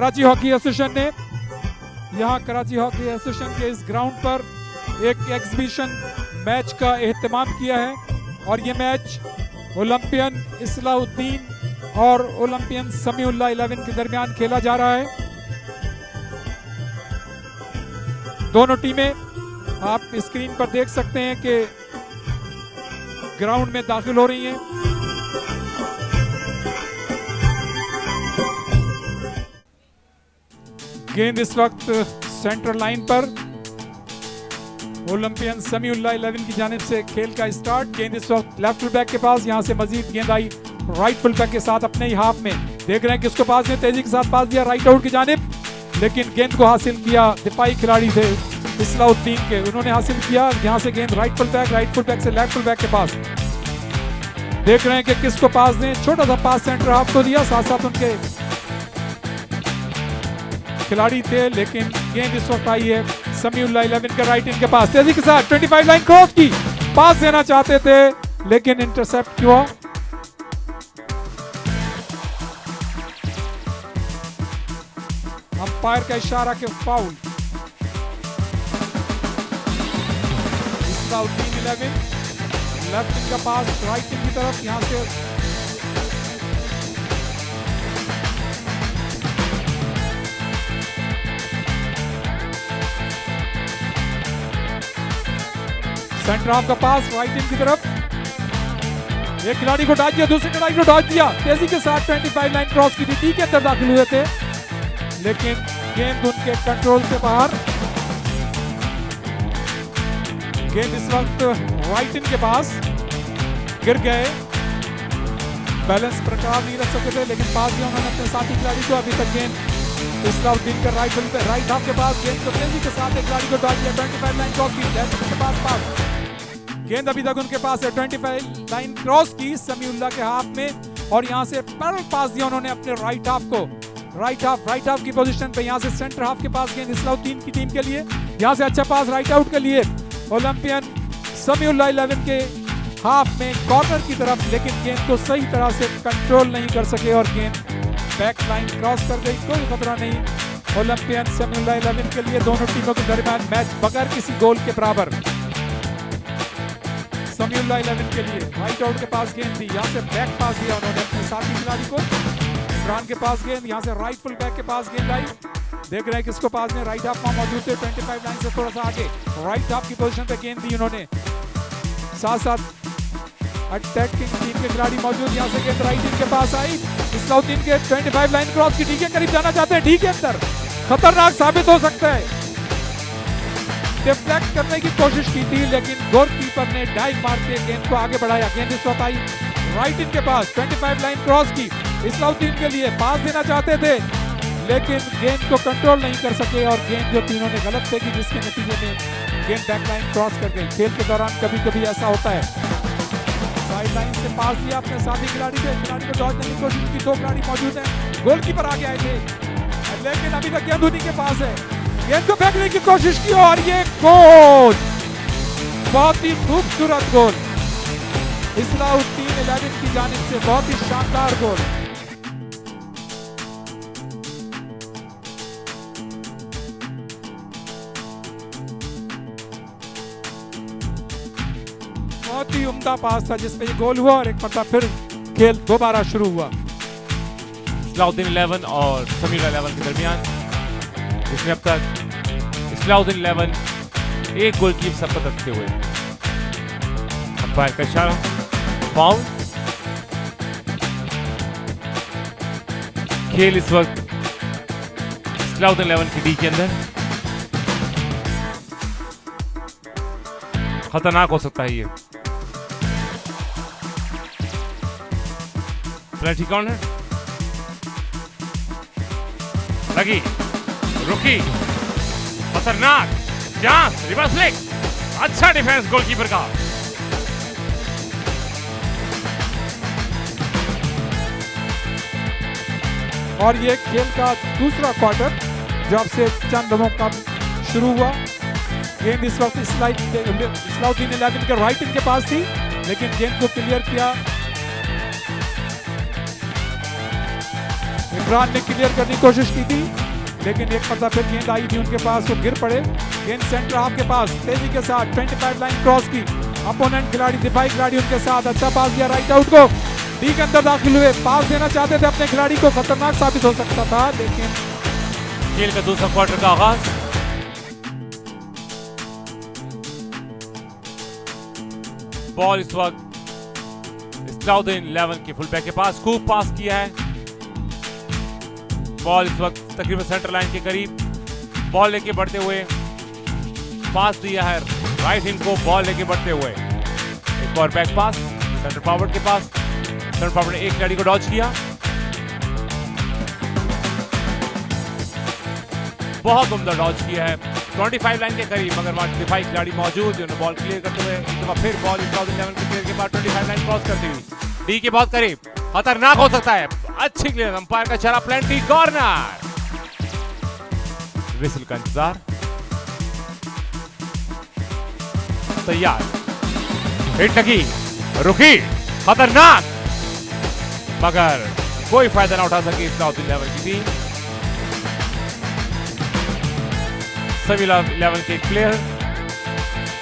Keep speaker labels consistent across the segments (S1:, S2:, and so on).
S1: Karachi hockey association ने यहाँ Karachi hockey association के इस ग्राउंड पर एक एग्जीबिशन मैच का एहतमाम किया है और ये मैच ओलंपियन इस्लाउद्दीन और ओलंपियन समीउल्लाह 11 के दरमियान खेला जा रहा है। दोनों टीमें आप स्क्रीन पर देख सकते हैं कि ग्राउंड में दाखिल हो रही हैं। गेंद इस वक्त सेंटर लाइन पर ओलंपियन समीउल्लाह 11 की जानिब से खेल का स्टार्ट। गेंद इस वक्त लेफ्ट फुल बैक के पास, यहां से मजीद गेंद आई राइट फुल बैक के साथ अपने ही हाफ में। देख रहे हैं किसको पास ने तेजी के साथ पास दिया राइट आउट की जानिब, लेकिन गेंद को हासिल किया दिफाई खिलाड़ी थे इस्लाउद्दीन के, उन्होंने हासिल किया। यहां से गेंद राइट फुल बैक से लेफ्ट फुल बैक के पास। देख रहे हैं कि किसको पास दें, छोटा सा पास सेंटर हाफ को दिया, साथ साथ उनके खिलाड़ी थे, लेकिन गेंद इस वक्त आई है समीउल्लाह 11 के राइट इन के पास। तेजी के साथ 25 लाइन क्रॉस की, पास देना चाहते थे लेकिन इंटरसेप्ट हुआ। अंपायर का इशारा के फाउल। इस्लाउद्दीन 11 लेफ्ट इन का पास राइट इन की तरफ, यहां से सेंटर हाफ का पास राइट इन की तरफ। एक खिलाड़ी को डॉज दिया, दूसरे खिलाड़ी को डॉज दिया, तेजी के साथ 25 लाइन क्रॉस की, डी के अंदर दाखिल हुए थे लेकिन गेंद उनके कंट्रोल से बाहर। गेंद इस वक्त राइट इन के पास, गिर गए, बैलेंस बरकरार नहीं रख सके थे लेकिन पास दिया उन्होंने अपने साथी खिलाड़ी को। अभी तक गेंद इस्लाउद्दीन का राइट हाफ के पास, गेंद को तेजी के साथ एक खिलाड़ी को डॉज दिया, 25 लाइन क्रॉस की, लेफ्ट के पास गेंद अभी तक उनके पास है, 25 लाइन क्रॉस की समीउल्लाह के हाफ में और यहां से पैरल पास दिया उन्होंने अपने राइट हाफ को। राइट हाफ की पोजीशन पे, यहां से सेंटर हाफ के पास गेंद इस्लाउद्दीन की टीम के लिए, यहां से अच्छा पास राइट आउट के लिए ओलंपियन समीउल्लाह 11 के हाफ में कॉर्नर की तरफ, लेकिन गेंद को सही तरह से कंट्रोल नहीं कर सके और गेंद बैक लाइन क्रॉस कर गई। कोई खतरा नहीं ओलंपियन समीउल्लाह 11 के लिए। दोनों टीमों के दरमियान मैच बगैर किसी गोल के बराबर। समीउल्लाह 11 के लिए राइट आउट के पास गेंद दी, यहाँ से बैक पास दिया उन्होंने अपने साथी खिलाड़ी को, इमरान के पास गेंद, यहाँ से राइट फुल बैक के पास गेंद आई। देख रहे हैं किसको पास में, राइट हाफ में मौजूद थे, 25 लाइन से थोड़ा सा आगे राइट हाफ की पोजीशन पे गेंद दी उन्होंने, साथ साथ अटैकिंग टीम के खिलाड़ी मौजूद। यहाँ से गेंद राइट इन के पास आई, इस्लाउद्दीन के 25 लाइन क्रॉस की, डी के करीब जाना चाहते हैं, डी के अंदर खतरनाक साबित हो सकता है। डिफ्लेक्ट करने की कोशिश की थी लेकिन गोलकीपर ने डाइव मार के गेंद को आगे बढ़ाया। गेंद इस वक्त आई राइट इन के पास, 25 लाइन क्रॉस की, इस्लाउद्दीन के लिए पास देना चाहते थे लेकिन गेंद को कंट्रोल नहीं कर सके और गेंद जो तीनों ने गलत फेंकी, जिसके नतीजे में गेंद बैक लाइन क्रॉस कर गई। खेल के दौरान कभी कभी ऐसा होता है। साइड लाइन से पास दिया अपने साथी खिलाड़ी को, खिलाड़ी को डॉज करने की कोशिश की, दो खिलाड़ी मौजूद हैं, गोलकीपर आगे आए थे लेकिन अभी तक गेंद उन्हीं के पास है। गेंद को फेंकने की कोशिश की और ये गोल, बहुत ही खूबसूरत गोल इस्लाउद्दीन 11 की जानिब से, बहुत ही शानदार गोल। बहुत ही उम्दा पास था जिसमें ये गोल हुआ और एक मतलब फिर खेल दोबारा शुरू हुआ
S2: इस्लाउद्दीन 11 और समीउल्लाह 11 के दरमियान, इसमें अब तक इस्लाउद्दीन 11 एक गोल की सफलता रखते हुए। अंपायर का इशारा, फाउल। खेल इस वक्त इस्लाउद्दीन 11 की डी के अंदर, खतरनाक हो सकता है ये। पेनल्टी कॉर्नर लगी, रुकी, खतरनाक चांस, रिवर्स लेग, अच्छा डिफेंस गोलकीपर का।
S1: और ये खेल का दूसरा क्वार्टर जब से चंद रनों का शुरू हुआ। गेंद इस वक्त इस्लाउद्दीन 11 के राइट इन के पास थी लेकिन गेंद को क्लियर किया इमरान ने क्लियर करने की कोशिश की थी, लेकिन एक मरतबा फिर गेंद आई थी उनके पास, वो गिर पड़े। गेंद सेंटर हाफ के पास तेजी के साथ 25 लाइन क्रॉस की, अपोनेंट खिलाड़ी दिफाई खिलाड़ी उनके साथ अच्छा पास दिया राइट आउट को, डी के अंदर दाखिल हुए, पास देना चाहते थे अपने खिलाड़ी को, खतरनाक साबित हो सकता था, लेकिन
S2: खेल का दूसरा क्वार्टर का आगाज। बॉल इस वक्त इस्लाउद्दीन 11 के फुल बैक के पास, खूब पास किया है। बॉल इस वक्त तकरीबन सेंटर लाइन के करीब, बॉल लेके बढ़ते हुए पास दिया है राइट हिम को, बॉल लेके बढ़ते हुए एक और बैक पास सेंटर फॉरवर्ड के पास। सेंटर फॉरवर्ड ने एक खिलाड़ी को डॉज किया, बहुत उम्दा डॉज किया है 25 लाइन के करीब, मगर वहां दिफाई खिलाड़ी मौजूद जिन्होंने बॉल क्लियर करते हुए एक दफा फिर बॉल इस्लाउद्दीन 11 के क्लियर के बाद 25 लाइन क्रॉस करती हुई डी के बहुत करीब, खतरनाक हो सकता है। अच्छी क्लियर, अंपायर का चला प्लेंटी, कॉर्नर। विसल का इंतजार, तैयार, हिट लगी, रुकी, खतरनाक, मगर कोई फायदा ना उठा सकी इस्लाउद्दीन 11 की टीम। सभी 11 के प्लेयर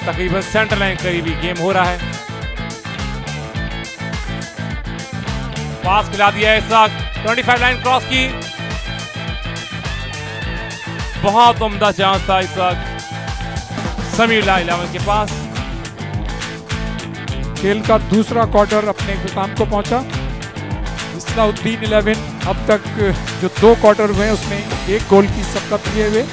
S2: तकरीबन सेंटर लाइन करीबी गेम हो रहा है। पास खिला दिया है इस वक्त 25 लाइन क्रॉस की, बहुत उम्दा चांस था इस वक्त समीउल्लाह 11 के पास।
S1: खेल का दूसरा क्वार्टर अपने इख्तिताम को पहुंचा। इस्लाउद्दीन 11 अब तक जो 2 क्वार्टर हुए उसमें 1 गोल की सबकत किए हुए।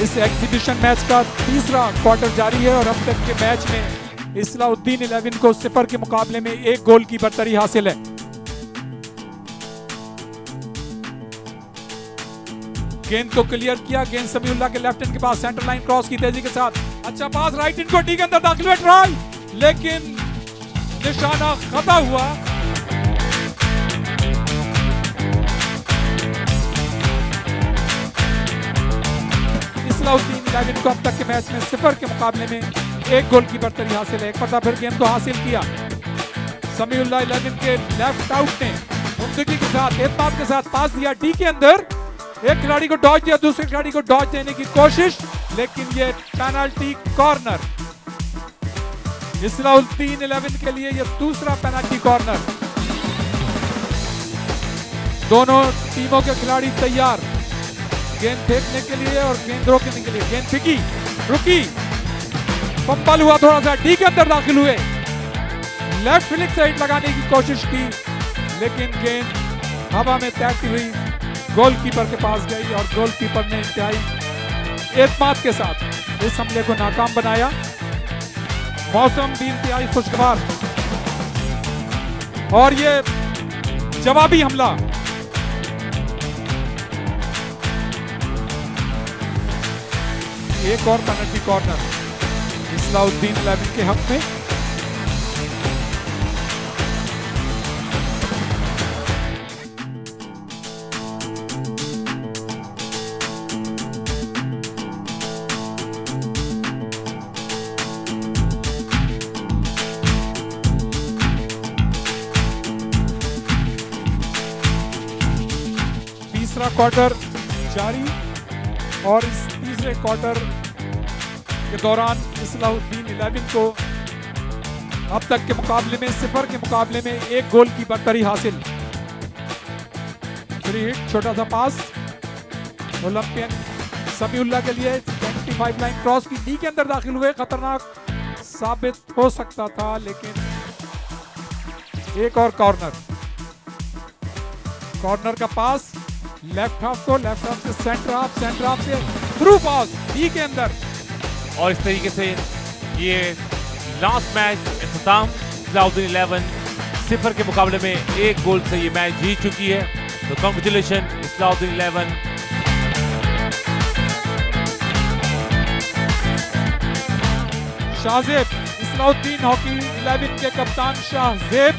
S1: इस एग्जीबिशन मैच का तीसरा क्वार्टर जारी है और अब तक के मैच में इस्लाउद्दीन 11 को 0 के मुकाबले में 1 गोल की बरतरी हासिल है। गेंद को क्लियर किया, गेंद समीउल्लाह के लेफ्ट हैंड के पास, सेंटर लाइन क्रॉस की तेजी के साथ, अच्छा पास राइट हैंड को डी के अंदर दाखिल हुआ, ट्राई, लेकिन निशाना खता हुआ। इस्लाउद्दीन 11 को अब तक के मैच में 0 के मुकाबले में 1 गोल की बरतरी हासिल है। एक पता फिर गेंद को हासिल किया, समीउल्लाह 11 के लेफ्ट आउट ने उम्दगी के साथ, एतमाद के साथ पास दिया डी के अंदर, एक खिलाड़ी को डॉज दिया, दूसरे खिलाड़ी को डॉज देने की कोशिश, लेकिन ये पेनल्टी कॉर्नर। इस्लाउद्दीन 11 के लिए ये दूसरा पेनल्टी कॉर्नर। दोनों टीमों के खिलाड़ी तैयार गेंद फेंकने के लिए और गेंद रोकने के लिए। गेंद फेंकी, रुकी, पंपल हुआ थोड़ा सा, डी के अंदर दाखिल हुए, लेफ्ट फ्लिक साइड लगाने की कोशिश की, लेकिन गेंद हवा में तैरती हुई गोलकीपर के पास गई और गोलकीपर ने इंतहाई एतमाद के साथ इस हमले को नाकाम बनाया। मौसम भी इंतहाई खुशगवार और ये जवाबी हमला एक और पेनल्टी कॉर्नर इस्लाउद्दीन 11 के हक में। तीसरा क्वार्टर जारी और इस तीसरे क्वार्टर के दौरान इस्लाउद्दीन 11 को अब तक के मुकाबले में 0 के मुकाबले में 1 गोल की बरतरी हासिल। फ्री हिट, छोटा सा पास ओलंपियन समीउल्लाह के लिए, 25 लाइन क्रॉस की, डी के अंदर दाखिल हुए, खतरनाक साबित हो सकता था, लेकिन एक और कॉर्नर का पास लेफ्ट हाफ को, लेफ्ट हाफ से सेंटर हाफ, सेंटर हाफ से थ्रू पास डी के अंदर।
S2: और इस तरीके से ये लास्ट मैच इख्तिताम, इस्लाउद्दीन 11 0 के मुकाबले में 1 गोल से ये मैच जीत चुकी है। तो कांग्रेचुलेशन इस्लाउद्दीन 11।
S1: शाहजेब, इस्लाउद्दीन हॉकी 11 के कप्तान शाहजेब